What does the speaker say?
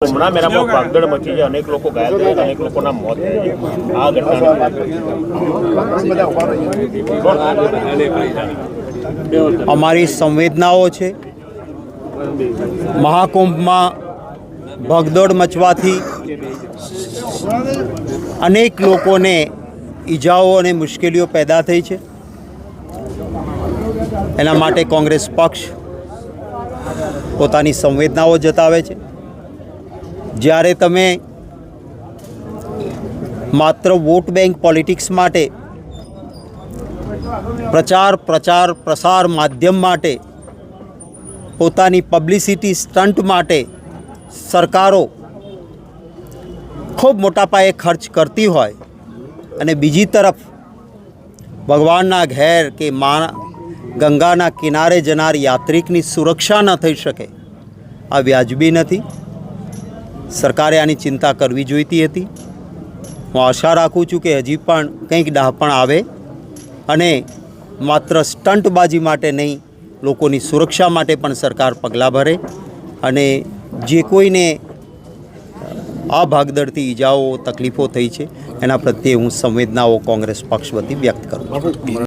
હમણાં મેરામાં ભાગદડ મચી છે, અનેક લોકો ઘાયલ થયા છે, અનેક લોકોના મોત થયા છે. આ ઘટના અમારી સંવેદનાઓ છે. મહાકુંભમાં ભગદોડ મચવાથી અનેક લોકોને ઈજાઓ અને મુશ્કેલીઓ પેદા થઈ છે. એના માટે કોંગ્રેસ પક્ષ પોતાની સંવેદનાઓ જતાવે છે. જ્યારે તમે માત્ર વોટ બેંક પોલિટિક્સ માટે, પ્રસાર માધ્યમ માટે, પોતાની પબ્લિસિટી સ્ટન્ટ માટે સરકારો ખૂબ મોટા પાયે ખર્ચ કરતી હોય અને બીજી તરફ ભગવાનના ઘેર કે ગંગાના કિનારે જનાર યાત્રિકની સુરક્ષા ન થઈ શકે, આ વ્યાજબી નથી. સરકારે આની ચિંતા કરવી જોઈતી હતી. હું આશા રાખું છું કે હજી પણ કંઈક ડહાપણ આવે અને માત્ર સ્ટન્ટબાજી માટે નહીં, લોકોની સુરક્ષા માટે પણ સરકાર પગલાં ભરે અને જે કોઈને આ ભાગદડથી ઈજાઓ તકલીફો થઈ છે એના પ્રત્યે હું સંવેદનાઓ કોંગ્રેસ પક્ષ વતી વ્યક્ત કરું છું.